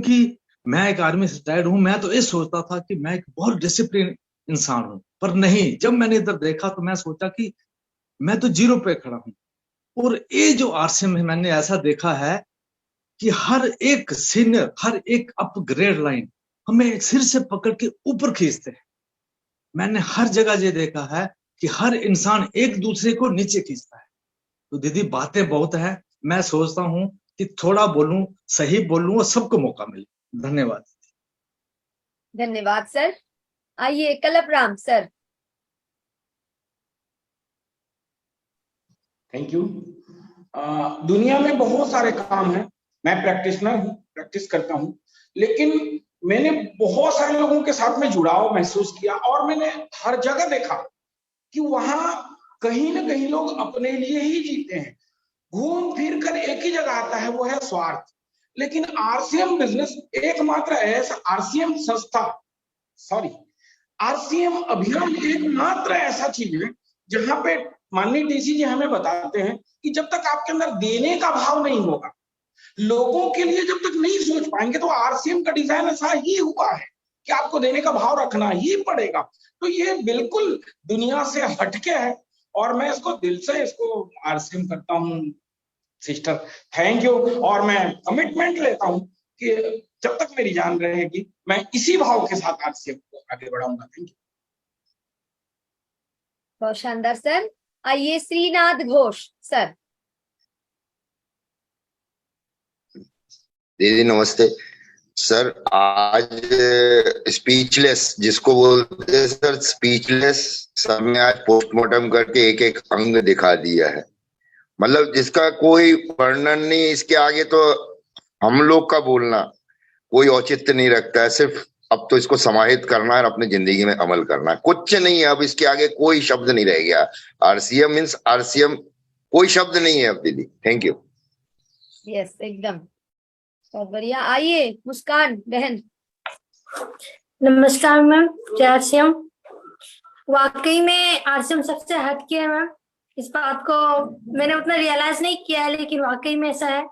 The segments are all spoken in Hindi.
क्योंकि मैं एक आर्मी से रिटायर्ड हूं, मैं तो ये सोचता था कि मैं एक बहुत डिसिप्लिन इंसान हूं, पर नहीं, जब मैंने इधर देखा तो मैं सोचा कि मैं तो जीरो पे खड़ा हूं। और ये जो आरसीएम है, मैंने ऐसा देखा है कि हर एक सीनियर, हर एक अपग्रेड लाइन हमें सिर से पकड़ के ऊपर खींचते हैं। मैंने हर जगह ये देखा है कि हर इंसान एक दूसरे को नीचे खींचता है। तो दीदी बातें बहुत है, मैं सोचता हूँ कि थोड़ा बोलूं, सही बोलूं और सबको मौका मिले। धन्यवाद। धन्यवाद सर। आइए कलपराम सर। Thank you. दुनिया में बहुत सारे काम हैं, मैं प्रैक्टिशनर हूँ, प्रैक्टिस करता हूँ, लेकिन मैंने बहुत सारे लोगों के साथ में जुड़ाव महसूस किया और मैंने हर जगह देखा कि वहां कहीं ना कहीं लोग अपने लिए ही जीते हैं। घूम फिर कर एक ही जगह आता है, वो है स्वार्थ। लेकिन आरसीएम बिजनेस एकमात्र ऐसा, आरसीएम संस्था, सॉरी, आरसीएम अभियान एकमात्र ऐसा चीज है जहां पे माननीय डीसी जी हमें बताते हैं कि जब तक आपके अंदर देने का भाव नहीं होगा, लोगों के लिए जब तक नहीं सोच पाएंगे, तो आरसीएम का डिजाइन ऐसा ही हुआ है कि आपको देने का भाव रखना ही पड़ेगा। तो ये बिल्कुल दुनिया से हटके है और मैं इसको दिल से इसको आरसीएम करता हूँ सिस्टर, थैंक यू। और मैं कमिटमेंट लेता हूँ कि जब तक मेरी जान रहेगी मैं इसी भाव के साथ आरसीएम को आगे बढ़ाऊंगा। Thank you. बहुत शानदार सर। आइए श्रीनाथ घोष सर। दीदी नमस्ते सर। आज स्पीचलेस जिसको बोलते हैं सर, स्पीचलेस सर ने आज पोस्टमार्टम करके एक एक अंग दिखा दिया है, मतलब जिसका कोई वर्णन नहीं। इसके आगे तो हम लोग का बोलना कोई औचित्य नहीं रखता है। सिर्फ अब तो इसको समाहित करना है और अपनी जिंदगी में अमल करना है, कुछ नहीं है। अब इसके आगे कोई शब्द नहीं रह गया। आरसीएम मीन्स आरसीएम, कोई शब्द नहीं है अब दीदी। Thank you. यस एकदम बहुत बढ़िया। आइए मुस्कान बहन। नमस्कार मैम, जय आरसीएम। वाकई में आरसीएम सबसे हटके है मैम। इस बात को मैंने उतना रियलाइज नहीं किया है, लेकिन वाकई में ऐसा है।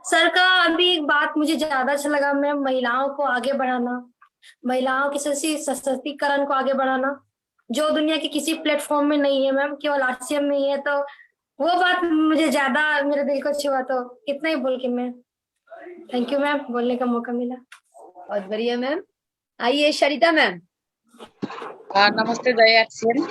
सर का अभी एक बात मुझे ज्यादा अच्छा लगा मैम, महिलाओं को आगे बढ़ाना, महिलाओं के सशक्तिकरण को आगे बढ़ाना, जो दुनिया के किसी प्लेटफॉर्म में नहीं है मैम, केवल आरसीएम में ही है। तो वो बात मुझे ज्यादा मेरे दिल को छुआ। तो इतना ही बोल के मैं थैंक यू मैम, बोलने का मौका मिला। बहुत बढ़िया मैम। आइए शरिता मैम। नमस्ते जय आरसीएम।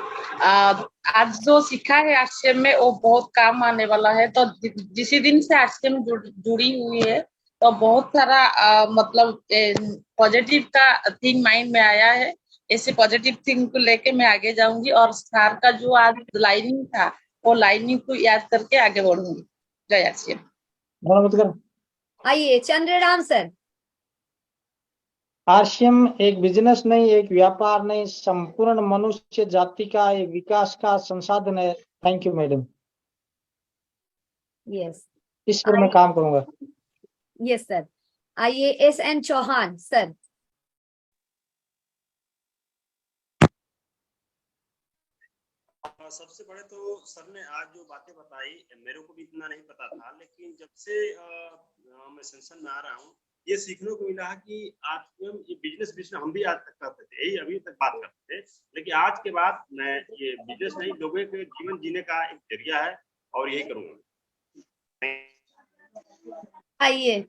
आज जो सीखा है आरसीएम में वो बहुत काम आने वाला है। तो जिस दिन से आरसीएम जुड़ी हुई है तो बहुत सारा मतलब पॉजिटिव का थिंग माइंड में आया है। ऐसे पॉजिटिव थिंग को लेके मैं आगे जाऊंगी और सर का जो आज लाइनिंग था वो लाइनिंग को याद करके आगे बढ़ूंगी। जय आरसीएम। आइए चंद्रराम सर। आरसीएम एक बिजनेस नहीं, एक व्यापार नहीं, संपूर्ण मनुष्य जाति का एक विकास का संसाधन है। Thank you madam. यस, इस पर मैं काम करूंगा। Yes sir. आइए एसएन चौहान सर। सबसे बड़े तो सर ने आज जो बातें बताई, मेरे को भी इतना नहीं पता था, लेकिन जब से मैं सेंसन में आ रहा हूँ ये सीखने को मिला कि आरसीएम ये बिजनेस हम भी आज तक करते थे, यही अभी तक बात करते थे, लेकिन आज के बाद मैं ये बिजनेस नहीं, लोगों के जीवन जीने का एक जरिया है और यही करूंगा। आइए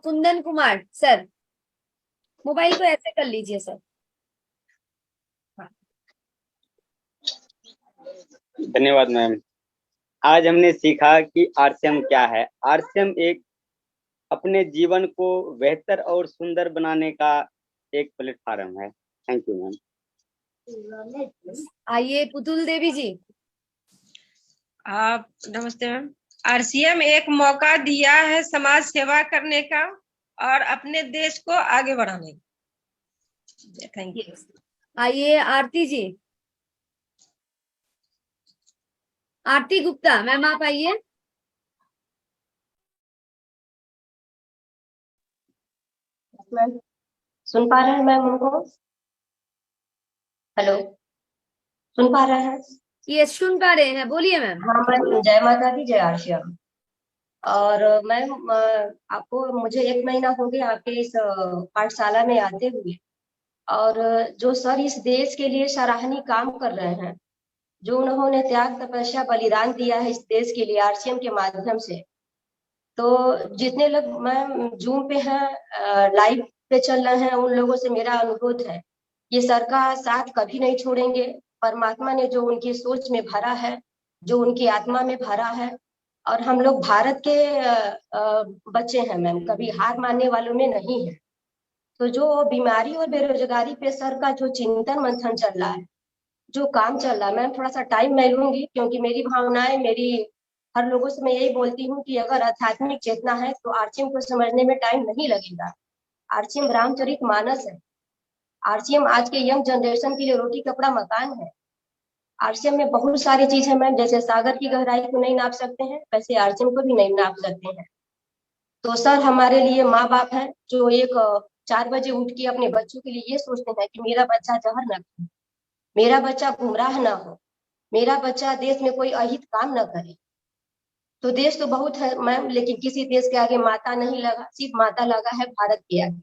कुंदन कुमार सर। मोबाइल को ऐसे कर लीजिए सर। धन्यवाद मैम। आज हमने सीखा कि आरसीएम क्या है। आरसीएम एक अपने जीवन को बेहतर और सुंदर बनाने का एक प्लेटफॉर्म है। Thank you ma'am. आइए पुतुल देवी जी। नमस्ते मैम। आरसीएम एक मौका दिया है समाज सेवा करने का और अपने देश को आगे बढ़ाने का। Thank you. आइए आरती जी। आरती गुप्ता मैम, आप आइए। मैम सुन पा रहे हैं मैम उनको? हेलो, सुन पा रहे हैं? ये सुन पा रहे हैं, बोलिए मैम। हाँ मैम, जय माता दी, जय आरसीएम। और मैम आपको मुझे 1 महीना हो गया आपके इस पाठशाला में आते हुए, और जो सर इस देश के लिए सराहनीय काम कर रहे हैं, जो उन्होंने त्याग तपस्या बलिदान दिया है इस देश के लिए आरसीएम के माध्यम से, तो जितने लोग मैम जूम पे हैं, लाइव पे चल रहे हैं, उन लोगों से मेरा अनुरोध है, ये सर का साथ कभी नहीं छोड़ेंगे। परमात्मा ने जो उनकी सोच में भरा है, जो उनकी आत्मा में भरा है, और हम लोग भारत के बच्चे हैं मैम, कभी हार मानने वालों में नहीं है। तो जो बीमारी और बेरोजगारी पे सर का जो चिंतन मंथन चल रहा है, जो काम चल रहा है, मैम थोड़ा सा टाइम मैं लूंगी, क्योंकि मेरी भावनाएं, मेरी हर लोगों से मैं यही बोलती हूँ कि अगर आध्यात्मिक चेतना है तो आरसीएम को समझने में टाइम नहीं लगेगा। आरसीएम रामचरितमानस है। आरसीएम आज के यंग जनरेशन के लिए रोटी कपड़ा मकान है। आरसीएम में बहुत सारी चीज है मैम, जैसे सागर की गहराई को नहीं नाप सकते हैं, वैसे आरसीएम को भी नहीं नाप सकते हैं। तो सर हमारे लिए माँ बाप है, जो 4 बजे उठ के अपने बच्चों के लिए ये सोचते हैं कि मेरा बच्चा जहर न खाए, मेरा बच्चा गुमराह ना हो, मेरा बच्चा देश में कोई अहित काम न करे। तो देश तो बहुत है मैम, लेकिन किसी देश के आगे माता नहीं लगा, सिर्फ माता लगा है भारत के आगे।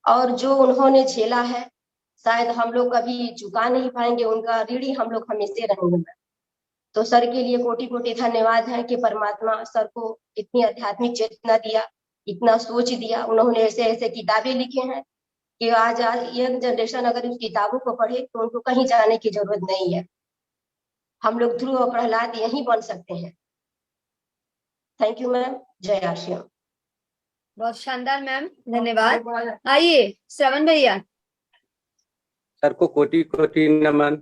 और जो उन्होंने झेला है, शायद हम लोग कभी चुका नहीं पाएंगे, उनका ऋणी हम लोग हमेशा रहेंगे। तो सर के लिए कोटि कोटि धन्यवाद है कि परमात्मा सर को इतनी आध्यात्मिक चेतना दिया, इतना सोच दिया। उन्होंने ऐसे ऐसे किताबें लिखे हैं कि आज यंग जनरेशन अगर उस किताबों को पढ़े तो उनको कहीं जाने की जरूरत नहीं है। हम लोग ध्रुव और प्रहलाद यहीं बन सकते हैं। थैंक यू मैम, जय आरसीएम। बहुत शानदार मैम, धन्यवाद। आइए श्रवण भैया। सर को कोटि कोटि नमन।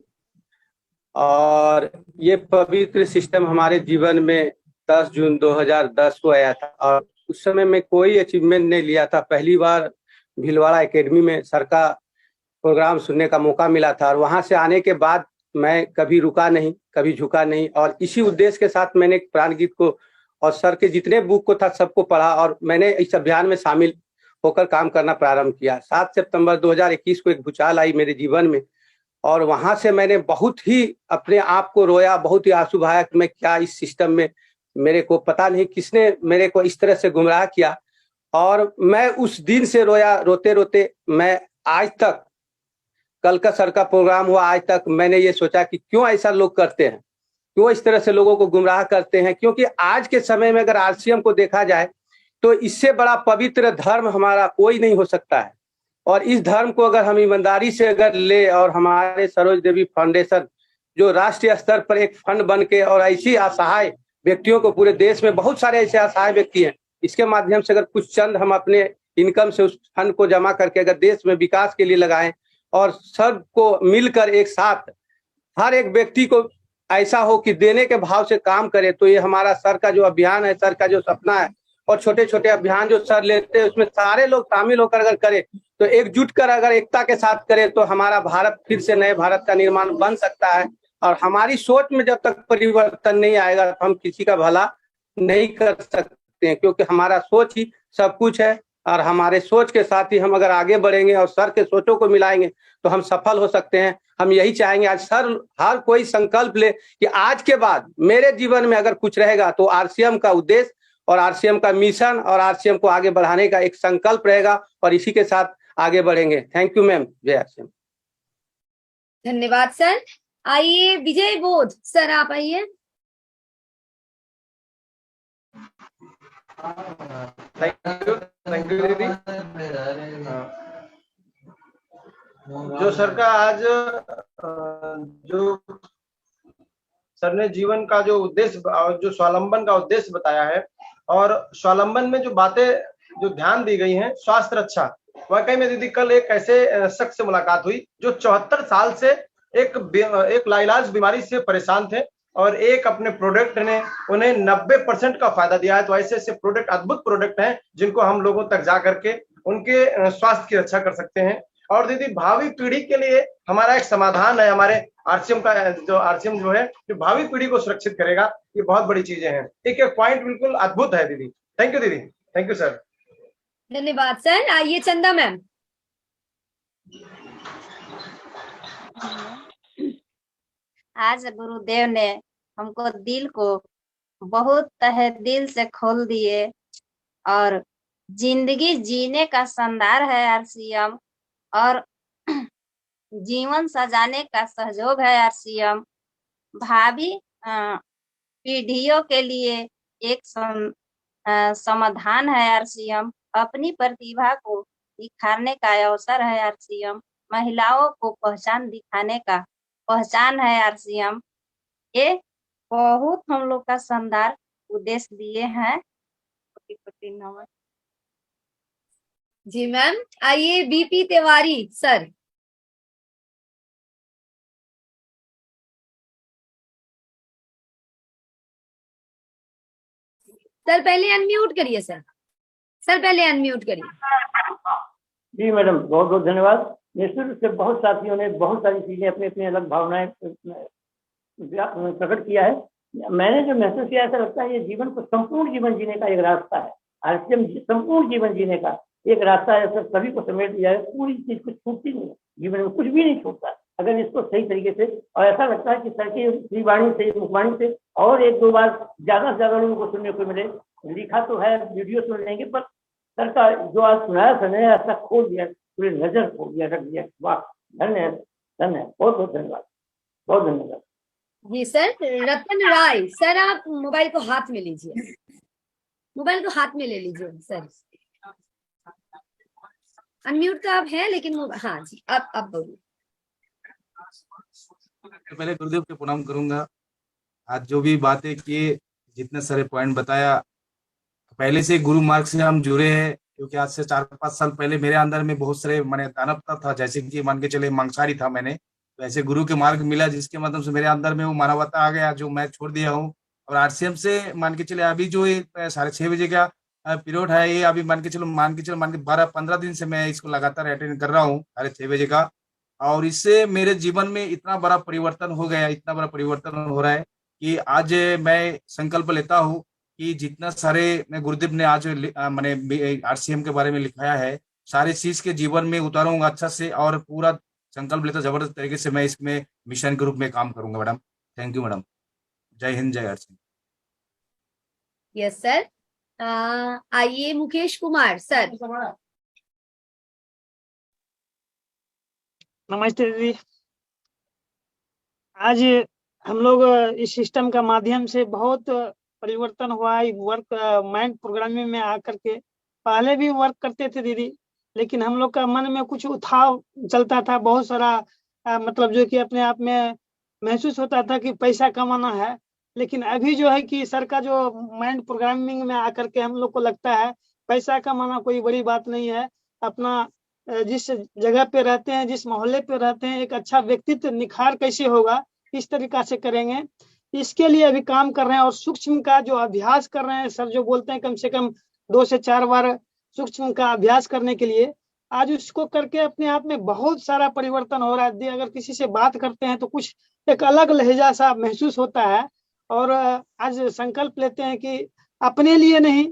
और ये पवित्र सिस्टम हमारे जीवन में 10 जून 2010 को आया था, और उस समय में कोई अचीवमेंट नहीं लिया था। पहली बार भीलवाड़ा एकेडमी में सर का प्रोग्राम सुनने का मौका मिला था, और वहां से आने के बाद मैं कभी रुका नहीं, कभी झुका नहीं, और इसी उद्देश्य के साथ मैंने प्राण गीत को और सर के जितने बुक को था सबको पढ़ा, और मैंने इस अभियान में शामिल होकर काम करना प्रारंभ किया। 7 सितंबर 2021 को एक भूचाल आई मेरे जीवन में, और वहां से मैंने बहुत ही अपने आप को रोया, बहुत ही आंसू बहाया कि मैं क्या इस सिस्टम में, मेरे को पता नहीं किसने मेरे को इस तरह से गुमराह किया। और मैं उस दिन से रोया, रोते रोते मैं आज तक, कल का सर का प्रोग्राम हुआ, आज तक मैंने ये सोचा कि क्यों ऐसा लोग करते हैं, क्यों इस तरह से लोगों को गुमराह करते हैं। क्योंकि आज के समय में अगर आरसीएम को देखा जाए तो इससे बड़ा पवित्र धर्म हमारा कोई नहीं हो सकता है। और इस धर्म को अगर हम ईमानदारी से अगर ले, और हमारे सरोज देवी फाउंडेशन जो राष्ट्रीय स्तर पर एक फंड बन के, और ऐसी असहाय व्यक्तियों को, पूरे देश में बहुत सारे ऐसे असहाय व्यक्ति हैं, इसके माध्यम से अगर कुछ चंद हम अपने इनकम से उस फंड को जमा करके अगर देश में विकास के लिए लगाएं, और सब को मिलकर एक साथ हर एक व्यक्ति को ऐसा हो कि देने के भाव से काम करे, तो ये हमारा सर का जो अभियान है, सर का जो सपना है, और छोटे छोटे अभियान जो सर लेते हैं उसमें सारे लोग शामिल होकर अगर करें, तो एकजुट कर अगर एकता के साथ करें, तो हमारा भारत फिर से नए भारत का निर्माण बन सकता है। और हमारी सोच में जब तक परिवर्तन नहीं आएगा तो हम किसी का भला नहीं कर सकते हैं, क्योंकि हमारा सोच ही सब कुछ है। और हमारे सोच के साथ ही हम अगर आगे बढ़ेंगे और सर के सोचों को मिलाएंगे तो हम सफल हो सकते हैं। हम यही चाहेंगे, आज सर हर कोई संकल्प ले कि आज के बाद मेरे जीवन में अगर कुछ रहेगा तो आरसीएम का उद्देश्य और आरसीएम का मिशन और आरसीएम को आगे बढ़ाने का एक संकल्प रहेगा, और इसी के साथ आगे बढ़ेंगे। थैंक यू मैम, जय आरसीएम। धन्यवाद सर। आइए विजय बोध सर, आप आइए। थैंक यू दीदी। जो सर का आज जो सर ने जीवन का जो उद्देश्य और जो स्वावलंबन का उद्देश्य बताया है, और स्वावलंबन में जो बातें जो ध्यान दी गई हैं, स्वास्थ्य रक्षा, वाकई में दीदी कल एक ऐसे शख्स से मुलाकात हुई जो 74 साल से एक लाइलाज बीमारी से परेशान थे, और एक अपने प्रोडक्ट ने उन्हें 90% का फायदा दिया है। तो ऐसे ऐसे प्रोडक्ट, अद्भुत प्रोडक्ट हैं जिनको हम लोगों तक जा करके उनके स्वास्थ्य की रक्षा कर सकते हैं। और दीदी भावी पीढ़ी के लिए हमारा एक समाधान है, हमारे आरसीएम का जो आरसीएम जो है, जो भावी पीढ़ी को सुरक्षित करेगा। ये बहुत बड़ी चीजें हैं, एक एक पॉइंट बिल्कुल अद्भुत है दीदी। थैंक यू दीदी, थैंक यू सर। धन्यवाद सर। आइए चंदा मैम। आज गुरुदेव ने हमको दिल को बहुत तहे दिल से खोल दिए और जिंदगी जीने का शानदार है आरसीएम और जीवन सजाने का सहयोग है आरसीएम। भावी पीढ़ियों के लिए एक समाधान है आरसीएम। अपनी प्रतिभा को निखारने का अवसर है आरसीएम। महिलाओं को पहचान दिखाने का पहचान है आरसीएम। ये बहुत हम लोग का शानदार उद्देश्य दिए हैं। नमस्कार। जी मैम, आइए बीपी तिवारी सर। सर पहले अनम्यूट करिए सर पहले अनम्यूट करिए। जी मैडम, बहुत बहुत धन्यवाद। निश्चित रूप से बहुत साथियों ने बहुत सारी चीजें अपनी अपनी अलग भावनाएं प्रकट किया है। मैंने जो महसूस किया, ऐसा लगता है ये जीवन को संपूर्ण जीवन जीने का एक रास्ता है। आरसीएम संपूर्ण जीवन जीने का एक रास्ता है। सर सभी को समेट दिया है, पूरी चीज कुछ छूटती नहीं है, जीवन में कुछ भी नहीं छूटता अगर इसको सही तरीके से। और ऐसा लगता है कि सर की श्रीवाणी से, मुखवाणी से और एक दो बार ज्यादा से ज्यादा लोगों को सुनने को मिले। लिखा तो है, वीडियो सुन लेंगे, पर सर का जो आज सुनाया सर ने ऐसा खोल दिया, पूरी नजर खोल दिया, रख दिया। वाह, धन्यवाद धन्यवाद, बहुत बहुत धन्यवाद, बहुत धन्यवाद। जी सर। रतन राय सर, आप मोबाइल को हाथ में लीजिए, मोबाइल को हाथ में ले लीजिए सर। अनम्यूट तो आप है लेकिन हाँ जी, अब बोलिए। पहले गुरुदेव के प्रणाम करूंगा। आज जो भी बातें किए, जितने सारे पॉइंट बताया, पहले से गुरु मार्ग से हम जुड़े हैं, क्योंकि आज से 4-5 साल पहले मेरे अंदर में बहुत सारे मैंने दानवता था, जैसे कि मान के चले मांसाहारी था मैंने। तो ऐसे गुरु के मार्ग मिला जिसके माध्यम से मेरे अंदर में वो मानवता आ गया, जो मैं छोड़ दिया हूँ। और आरसीएम से मान के चले अभी जो 6:30 बजे का पीरियड है, ये अभी मान के 12-15 दिन से मैं इसको लगातार अटेंड कर रहा हूँ 6:30 बजे का। और इससे मेरे जीवन में इतना बड़ा परिवर्तन हो गया, इतना बड़ा परिवर्तन हो रहा है कि आज मैं संकल्प लेता हूँ कि जितना सारे गुरुदेव ने आज मैंने आरसीएम के बारे में लिखाया है, सारे चीज के जीवन में उतारूंगा अच्छा से, और पूरा संकल्प लेता जबरदस्त तरीके से मैं इसमें मिशन के रूप में काम करूंगा। Madam thank you madam. जय हिंद, जय आरसीएम। Yes sir. आइए मुकेश कुमार सर। नमस्ते दीदी। आज हम लोग इस सिस्टम का माध्यम से बहुत परिवर्तन हुआ है। वर्क माइंड प्रोग्रामिंग में आकर के पहले भी वर्क करते थे दीदी, लेकिन हम लोग का मन में कुछ उठाव चलता था, बहुत सारा मतलब जो कि अपने आप में महसूस होता था कि पैसा कमाना है। लेकिन अभी जो है कि सर का जो माइंड प्रोग्रामिंग में आकर के हम लोग को लगता है पैसा कमाना कोई बड़ी बात नहीं है। अपना जिस जगह पे रहते हैं, जिस मोहल्ले पे रहते हैं, एक अच्छा व्यक्तित्व निखार कैसे होगा, इस तरीका से करेंगे। इसके लिए अभी काम कर रहे हैं और सूक्ष्म का जो अभ्यास कर रहे हैं, सर जो बोलते हैं कम से कम 2 से 4 बार सूक्ष्म का अभ्यास करने के लिए, आज उसको करके अपने आप में बहुत सारा परिवर्तन हो रहा है। अगर किसी से बात करते हैं तो कुछ एक अलग लहजा सा महसूस होता है। और आज संकल्प लेते हैं कि अपने लिए नहीं,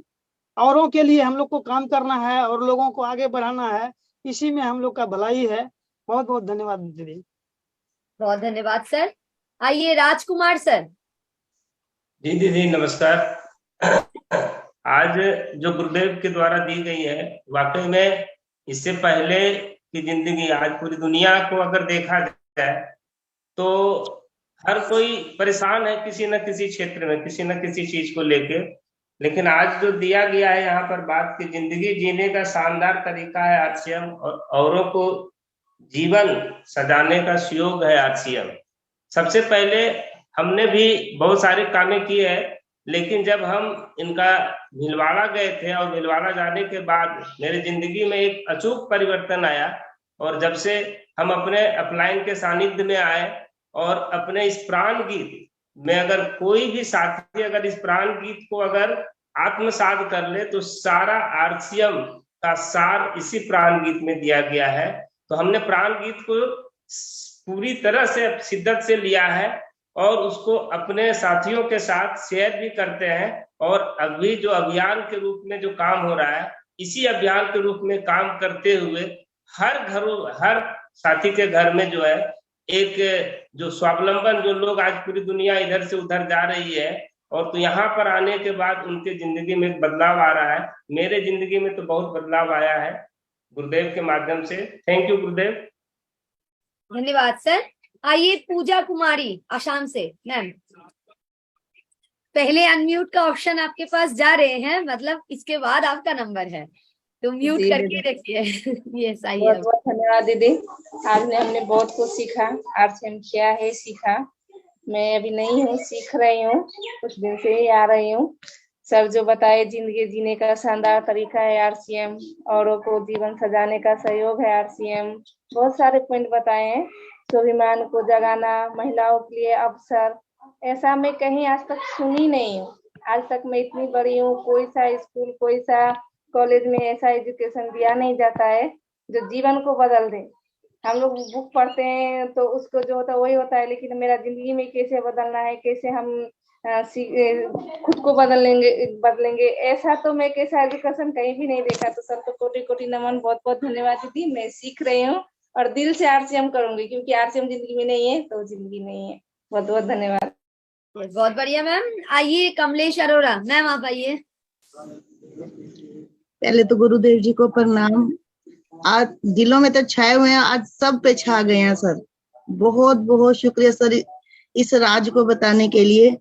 औरों के लिए हम लोग को काम करना है और लोगों को आगे बढ़ाना है। इसी में हम लोग का भलाई है। बहुत बहुत धन्यवाद दीदी। बहुत धन्यवाद सर। आइए राजकुमार सर। जी दीदी नमस्कार। आज जो गुरुदेव के द्वारा दी गई है, वाकई में इससे पहले की जिंदगी, आज पूरी दुनिया को अगर देखा जाए तो हर कोई परेशान है किसी न किसी क्षेत्र में, किसी न किसी चीज को लेके। लेकिन आज जो दिया गया है यहाँ पर बात की जिंदगी जीने का शानदार तरीका है आरसीएम, और औरों को जीवन सजाने का सुयोग है आरसीएम। सबसे पहले हमने भी बहुत सारे कामें किए हैं, लेकिन जब हम इनका भीलवाड़ा गए थे और भीलवाड़ा जाने के बाद मेरी जिंदगी में एक अचूक परिवर्तन आया। और जब से हम अपने अपलाइन के सानिध्य में आए और अपने इस प्राण गीत में, अगर कोई भी साथी अगर इस प्राण गीत को अगर आत्मसात कर ले तो सारा आरसीएम का सार इसी प्राण गीत में दिया गया है। तो हमने प्राण गीत को पूरी तरह से शिद्दत से लिया है और उसको अपने साथियों के साथ शेयर भी करते हैं। और अभी जो अभियान के रूप में जो काम हो रहा है, इसी अभियान के रूप में काम करते हुए हर साथी के घर में जो है एक जो स्वावलंबन, जो लोग आज पूरी दुनिया इधर से उधर जा रही है और तो यहाँ पर आने के बाद उनके जिंदगी में एक बदलाव आ रहा है। मेरे जिंदगी में तो बहुत बदलाव आया है गुरुदेव के माध्यम से। थैंक यू गुरुदेव। धन्यवाद सर। आइए पूजा कुमारी आसाम से। मैम पहले अनम्यूट का ऑप्शन आपके पास जा रहे हैं, मतलब इसके बाद आपका नंबर है, तो म्यूट जी करके दीदी, रखिए। यस आइए बहुत अब। बहुत धन्यवाद दीदी। आज हमने बहुत कुछ सीखा, आरसीएम क्या है सीखा। मैं अभी नहीं हूँ, सीख रही हूँ, कुछ दिन से ही आ रही हूँ। सर जो बताए जिंदगी जीने का शानदार तरीका है आरसीएम, औरों को जीवन सजाने का सहयोग है आरसीएम, बहुत सारे पॉइंट बताए हैं। स्वाभिमान को जगाना, महिलाओं के लिए अवसर, ऐसा मैं कहीं आज तक सुनी नहीं हूँ। आज तक मैं इतनी बड़ी हूँ, कोई सा स्कूल, कोई सा कॉलेज में ऐसा एजुकेशन दिया नहीं जाता है जो जीवन को बदल दे। हम लोग बुक पढ़ते हैं तो उसको जो होता है वही होता है, लेकिन मेरा जिंदगी में कैसे बदलना है, कैसे हम खुद को बदलेंगे, ऐसा तो मैं कैसा एजुकेशन कहीं भी नहीं देखा। तो सबको कोटि कोटि नमन, बहुत बहुत धन्यवाद दीदी। मैं सीख रही हूँ और दिल से आरसीएम करूंगी, क्योंकि आरसीएम जिंदगी में नहीं है तो जिंदगी नहीं है। बहुत बहुत धन्यवाद। बहुत बढ़िया मैम। आइए कमलेश अरोड़ा मैम, आप आइए। पहले तो गुरुदेव जी को प्रणाम। आज दिलों में तो छाए हुए हैं, आज सब पे छा गए हैं सर। बहुत बहुत शुक्रिया सर इस राज को बताने के लिए।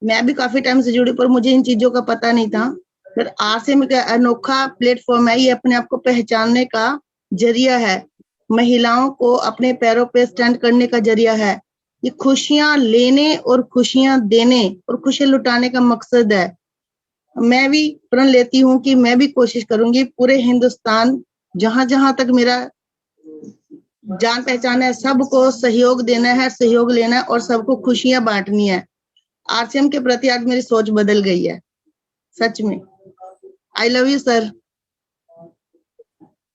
मैं भी काफी टाइम से जुड़ी, पर मुझे इन चीजों का पता नहीं था। फिर आरसीएम का अनोखा प्लेटफॉर्म है, ये अपने आप को पहचानने का जरिया है, महिलाओं को अपने पैरों पे स्टैंड करने का जरिया है। ये खुशियां लेने और खुशियां देने और खुशियां लुटाने का मकसद है। मैं भी प्रण लेती हूँ कि मैं भी कोशिश करूंगी पूरे हिंदुस्तान, जहां जहां तक मेरा जान पहचान है, सबको सहयोग देना है, सहयोग लेना है और सबको खुशियां बांटनी है। आरसीएम के प्रति आज मेरी सोच बदल गई है, सच में। I love you sir.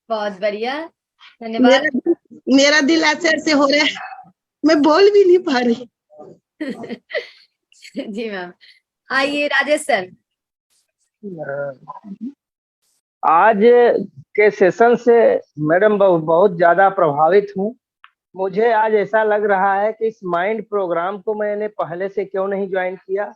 बहुत बढ़िया, धन्यवाद। मेरा दिल ऐसे ऐसे हो रहा है, मैं बोल भी नहीं पा रही। जी मैम। आइए राजेश सर। आज के सेशन से मैडम बहुत ज्यादा प्रभावित हूँ। मुझे आज ऐसा लग रहा है कि इस माइंड प्रोग्राम को मैंने पहले से क्यों नहीं ज्वाइन किया।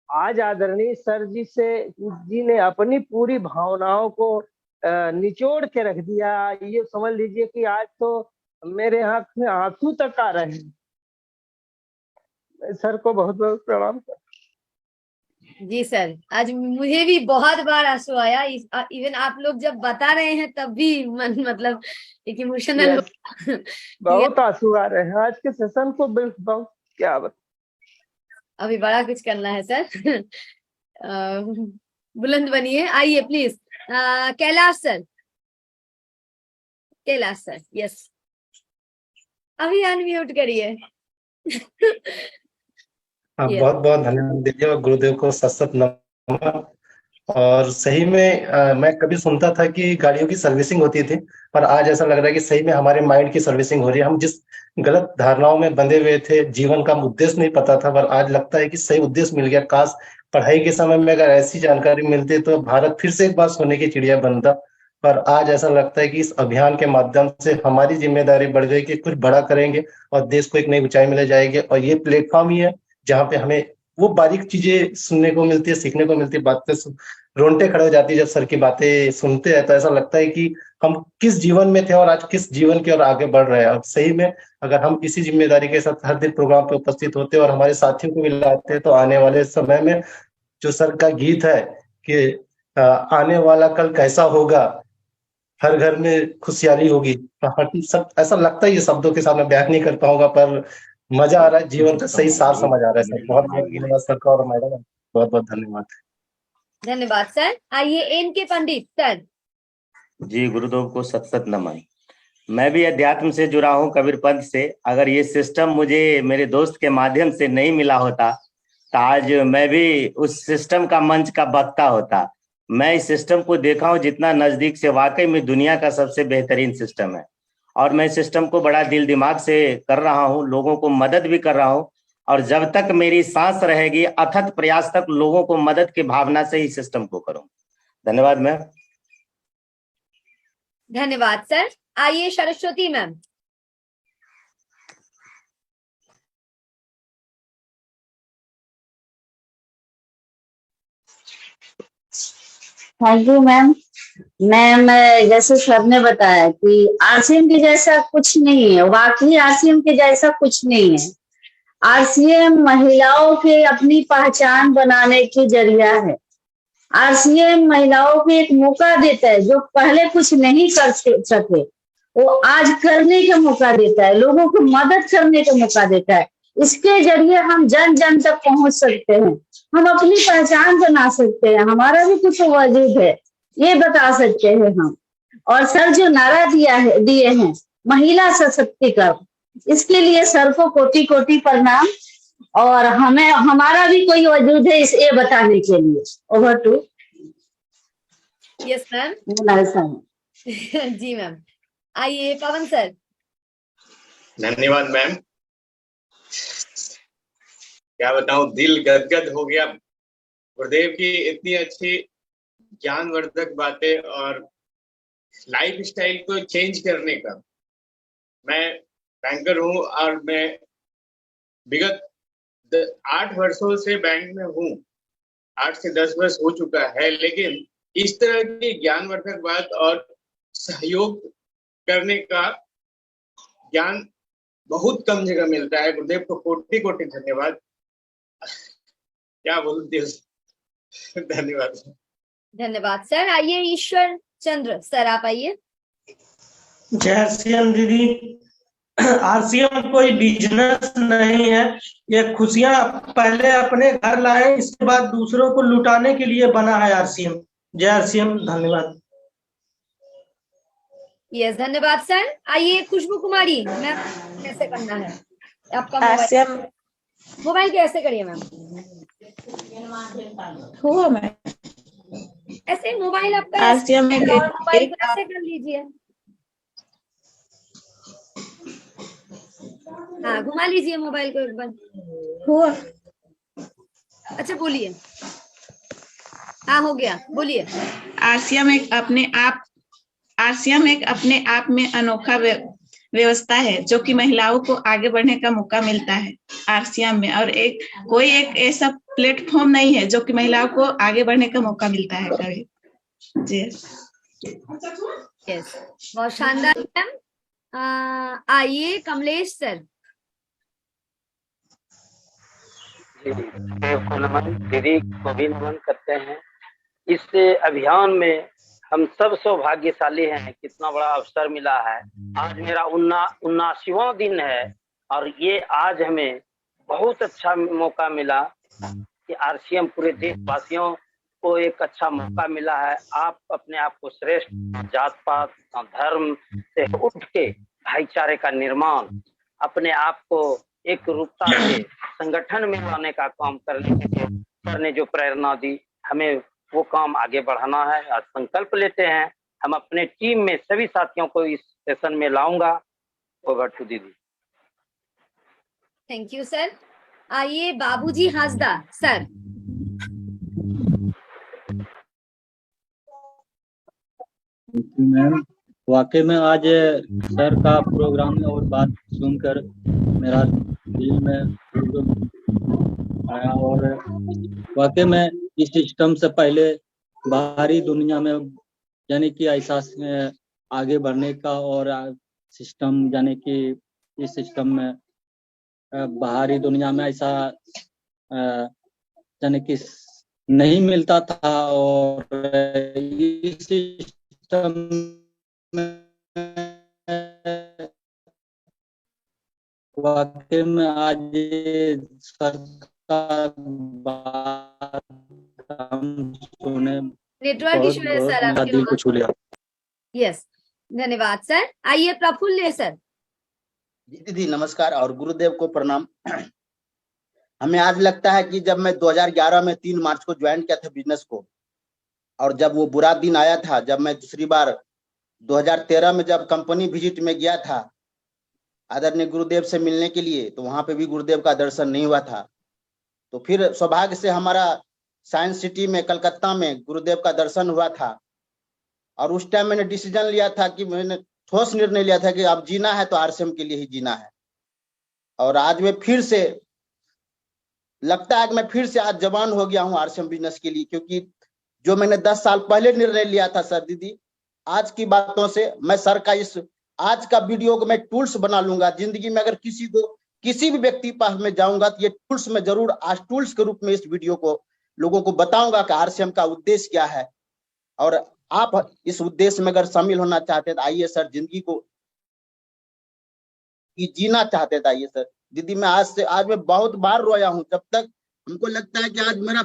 आज आदरणीय सर जी ने अपनी पूरी भावनाओं को निचोड़ के रख दिया। ये समझ लीजिए कि आज तो मेरे हाथ में आंसू तक आ रहे हैं। सर को बहुत बहुत प्रणाम। जी सर, आज मुझे भी बहुत बार आंसू आया। इवन आप लोग जब बता रहे हैं तब भी मन मतलब एक इमोशनल बहुत आंसू आ रहे हैं आज के सेशन को। बहुत क्या अभी बड़ा कुछ करना है सर। बुलंद बनिए। आइए please Kailash sir. Kailash sir yes, अभी अनम्यूट करिए। बहुत बहुत धन्यवाद दीजिए और गुरुदेव को सत सत नमन। और सही में मैं कभी सुनता था कि गाड़ियों की सर्विसिंग होती थी, पर आज ऐसा लग रहा है कि सही में हमारे माइंड की सर्विसिंग हो रही है। हम जिस गलत धारणाओं में बंधे हुए थे, जीवन का उद्देश्य नहीं पता था, पर आज लगता है कि सही उद्देश्य मिल गया। काश पढ़ाई के समय में अगर ऐसी जानकारी मिलती तो भारत फिर से एक बार सोने की चिड़िया बनता। पर आज ऐसा लगता है कि इस अभियान के माध्यम से हमारी जिम्मेदारी बढ़ गई कि कुछ बड़ा करेंगे और देश को एक नई ऊंचाई में ले जाएंगे। और ये प्लेटफॉर्म ही है जहाँ पे हमें वो बारीक चीजें सुनने को मिलती है, सीखने को मिलती है। बातें रोंगटे खड़े हो जाती है जब सर की बातें सुनते हैं, तो ऐसा लगता है कि हम किस जीवन में थे और आज किस जीवन की ओर आगे बढ़ रहे हैं। और सही में अगर हम इसी जिम्मेदारी के साथ हर दिन प्रोग्राम पे उपस्थित होते और हमारे साथियों को भी लाते तो आने वाले समय में जो सर का गीत है कि आने वाला कल कैसा होगा, हर घर में खुशहाली होगी, सब ऐसा लगता है। ये शब्दों के साथ मैं बयान नहीं कर पाऊंगा, पर मजा आ रहा है, जीवन का सही सार समझ आ रहा है सर। बहुत बहुत धन्यवाद सर का और मैडम, बहुत बहुत धन्यवाद। धन्यवाद सर। आइए एन के पंडित सर। जी गुरुदेव को सत सत नमन। मैं भी अध्यात्म से जुड़ा हूँ, कबीर पंथ से। अगर ये सिस्टम मुझे मेरे दोस्त के माध्यम से नहीं मिला होता तो आज मैं भी उस सिस्टम का मंच का वक्ता होता। मैं इस सिस्टम को देखा हूँ जितना नजदीक से, वाकई में दुनिया का सबसे बेहतरीन सिस्टम है। और मैं सिस्टम को बड़ा दिल दिमाग से कर रहा हूँ, लोगों को मदद भी कर रहा हूँ। और जब तक मेरी सांस रहेगी, अथक प्रयास तक लोगों को मदद की भावना से ही सिस्टम को करूँ। धन्यवाद मैम। धन्यवाद सर। आइए Saraswati ma'am. Thank you ma'am. Ma'am जैसे सर ने बताया कि आरसीएम के जैसा कुछ नहीं है, वाकई आरसीएम के जैसा कुछ नहीं है। आरसीएम महिलाओं के अपनी पहचान बनाने की जरिया है। आरसीएम महिलाओं को एक मौका देता है, जो पहले कुछ नहीं कर सके वो आज करने का मौका देता है, लोगों को मदद करने का मौका देता है। इसके जरिए हम जन जन तक पहुंच सकते हैं, हम अपनी पहचान बना सकते हैं, हमारा भी कुछ वजूद है ये बता सकते हैं हम। और सर जो नारा दिए हैं महिला सशक्तिकरण, इसके लिए सर को कोटि कोटि प्रणाम। और हमारा भी कोई वजूद है इस ये बताने के लिए। Over to. Yes ma'am. जी मैम। आइए पवन सर। धन्यवाद मैम। क्या बताऊं, दिल गदगद हो गया गुरुदेव की इतनी अच्छी ज्ञानवर्धक बातें और लाइफ स्टाइल को चेंज करने का। मैं बैंकर हूं और मैं विगत 8 वर्षों से बैंक में हूं, 8 से 10 वर्ष हो चुका है, लेकिन इस तरह की ज्ञानवर्धक बात और सहयोग करने का ज्ञान बहुत कम जगह मिलता है। गुरुदेव को कोटि कोटि धन्यवाद। क्या बोलूं, धन्यवाद। धन्यवाद सर। आइए ईश्वर चंद्र सर, आप आइए। जय आरसीएम दीदी। आरसीएम कोई बिजनेस नहीं है, ये खुशियां पहले अपने घर लाए, इसके बाद दूसरों को लुटाने के लिए बना है आरसीएम। जय आरसीएम, धन्यवाद। यस धन्यवाद सर। आइए खुशबू कुमारी, मैम कैसे करना है आपका मोबाइल कैसे करिए मैम? हुआ मैम ऐसे मोबाइल आपका आरसीएम में मोबाइल को ऐसे कर लीजिए। हाँ घुमा लीजिए मोबाइल को एक बार। हुआ। अच्छा बोलिए। हाँ हो गया, बोलिए। आरसीएम एक अपने आप में अनोखा व्यवस्था है जो कि महिलाओं को आगे बढ़ने का मौका मिलता है आरसीएम में, और कोई एक ऐसा प्लेटफॉर्म नहीं है जो कि महिलाओं को आगे बढ़ने का मौका मिलता है कभी। जी यस बहुत शानदार मैम। आइए कमलेश सर। को नमन, दीदी को भी नमन करते हैं। इस अभियान में हम सब सौभाग्यशाली हैं, कितना बड़ा अवसर मिला है। आज मेरा 79वां दिन है और ये आज हमें बहुत अच्छा मौका मिला कि आरसीएम पूरे देशवासियों को एक अच्छा मौका मिला है। आप अपने आप को श्रेष्ठ जात पात धर्म से उठ के भाईचारे का निर्माण, अपने आप को एक रूपता से संगठन में लाने का काम करने जो प्रेरणा दी, हमें वो काम आगे बढ़ाना है। आज संकल्प लेते हैं, हम अपने टीम में सभी साथियों को इस सेशन में लाऊंगा। ओवर टू दीदी। Thank you sir. आइए बाबूजी हासदा सर। मैम वाकई में आज सर का प्रोग्राम और बात सुनकर मेरा दिल में आया, और वाकई में इस सिस्टम से पहले बाहरी दुनिया में यानी कि ऐसा आगे बढ़ने का और सिस्टम यानी कि इस सिस्टम में बाहरी दुनिया में ऐसा यानी कि नहीं मिलता था, और इस सिस्टम में वाकई में आज सरकार बात हम सुने, नेटवर्क इशू है सर आपके। दिल को छू लिया। यस धन्यवाद सर। आइए प्रफुल्ल सर। दीदी नमस्कार और गुरुदेव को प्रणाम। हमें आज लगता है कि जब मैं 2011 में 3 मार्च को ज्वाइन किया था बिजनेस को, और जब वो बुरा दिन आया था, जब मैं दूसरी बार 2013 में जब कंपनी विजिट में गया था आदरणीय गुरुदेव से मिलने के लिए, तो वहां पे भी गुरुदेव का दर्शन नहीं हुआ था। तो फिर सौभाग्य से हमारा साइंस सिटी में कलकत्ता में गुरुदेव का दर्शन हुआ था, और उस टाइम मैंने डिसीजन लिया था कि मैंने ठोस निर्णय लिया था कि अब जीना है तो आरसीएम के लिए ही जीना है। और आज मैं फिर से लगता है कि मैं फिर से आज जवान हो गया हूँ आरसीएम बिजनेस के लिए, क्योंकि जो मैंने 10 साल पहले निर्णय लिया था सर दीदी, आज की बातों से मैं सर का इस आज का वीडियो को मैं टूल्स बना लूंगा। जिंदगी में अगर किसी भी व्यक्ति पास में जाऊंगा तो ये टूल्स में जरूर आज टूल्स के रूप में इस वीडियो को लोगों को बताऊंगा कि आरसीएम का उद्देश्य क्या है। और आप इस उद्देश्य में अगर शामिल होना चाहते हैं तो आइए सर, जिंदगी को जीना चाहते थे आइए सर। दीदी मैं आज मैं बहुत बार रोया हूँ, जब तक हमको लगता है कि आज मेरा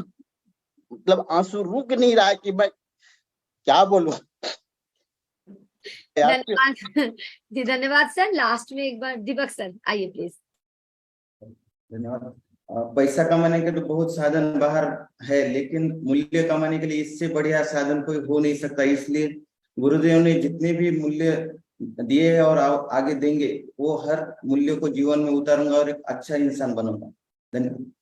मतलब आंसू रुक नहीं रहा है कि मैं क्या बोलूं। धन्यवाद जी, धन्यवाद सर। लास्ट में एक बार दीपक सर आइए प्लीज। धन्यवाद। पैसा कमाने के तो बहुत साधन बाहर है, लेकिन मूल्य कमाने के लिए इससे बढ़िया साधन कोई हो नहीं सकता। इसलिए गुरुदेव ने जितने भी मूल्य दिए और आगे देंगे, वो हर मूल्य को जीवन में उतारूंगा और एक अच्छा इंसान बनूंगा। धन्यवाद।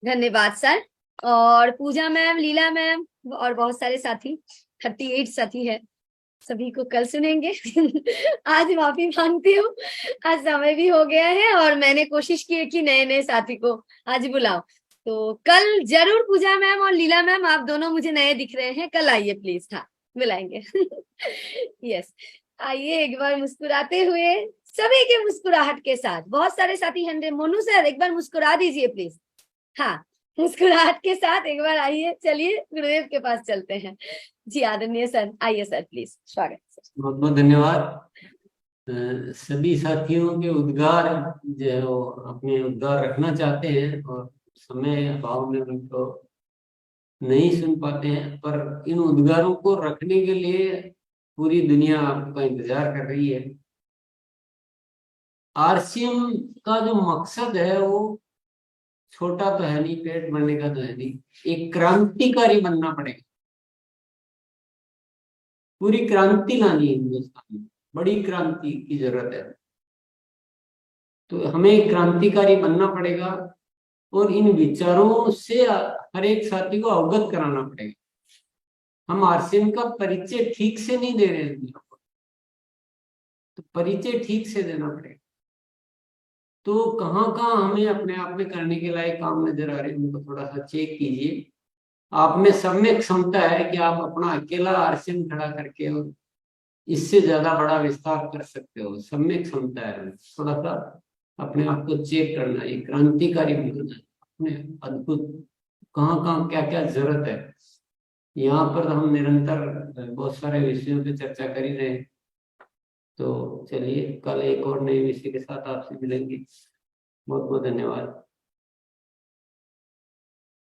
धन्यवाद सर। और पूजा मैम, लीला मैम और बहुत सारे साथी, 38 साथी है, सभी को कल सुनेंगे। आज माफी मांगती हूँ, आज समय भी हो गया है और मैंने कोशिश की है कि नए नए साथी को आज बुलाओ, तो कल जरूर पूजा मैम और लीला मैम, आप दोनों मुझे नए दिख रहे हैं, कल आइए प्लीज। हाँ बुलाएंगे। यस, आइए एक बार मुस्कुराते हुए, सभी के मुस्कुराहट के साथ। बहुत सारे साथी हैं, मोनू सर एक बार मुस्कुरा दीजिए प्लीज। हाँ, मुस्कुराहट के साथ एक बार आइए। चलिए गुरुदेव के पास चलते हैं। जी आदरणीय सर, आइए सर प्लीज, स्वागत सर। बहुत बहुत धन्यवाद। सभी साथियों के उद्गार जो अपने उद्गार रखना चाहते हैं और समय अभाव में उनको नहीं सुन पाते हैं, पर इन उद्गारों को रखने के लिए पूरी दुनिया आपका इंतजार कर रही है। आरसीएम का जो मकसद है वो छोटा तो है नहीं, पेट भरने का तो है नहीं, एक क्रांतिकारी बनना पड़ेगा। पूरी क्रांति लानी है हिंदुस्तान में, बड़ी क्रांति की जरूरत है। तो हमें क्रांतिकारी बनना पड़ेगा और इन विचारों से हर एक साथी को अवगत कराना पड़ेगा। हम आरसीएम का परिचय ठीक से नहीं दे रहे हैं, तो परिचय ठीक से देना पड़ेगा। तो कहाँ कहाँ हमें अपने आप में करने के लायक काम नजर आ रहे हैं, उनको थोड़ा सा चेक कीजिए। आप में सब में क्षमता है कि आप अपना अकेला आरसीएम खड़ा करके और इससे ज्यादा बड़ा विस्तार कर सकते हो, सब में क्षमता है। थोड़ा सा अपने आप को चेक करना, ये क्रांतिकारी बनना, अपने अद्भुत कहाँ कहाँ क्या क्या जरूरत है। यहाँ पर हम निरंतर बहुत सारे विषयों पे चर्चा कर ही रहे हैं। तो चलिए कल एक और नए विषय के साथ आपसे मिलेंगे। बहुत बहुत धन्यवाद।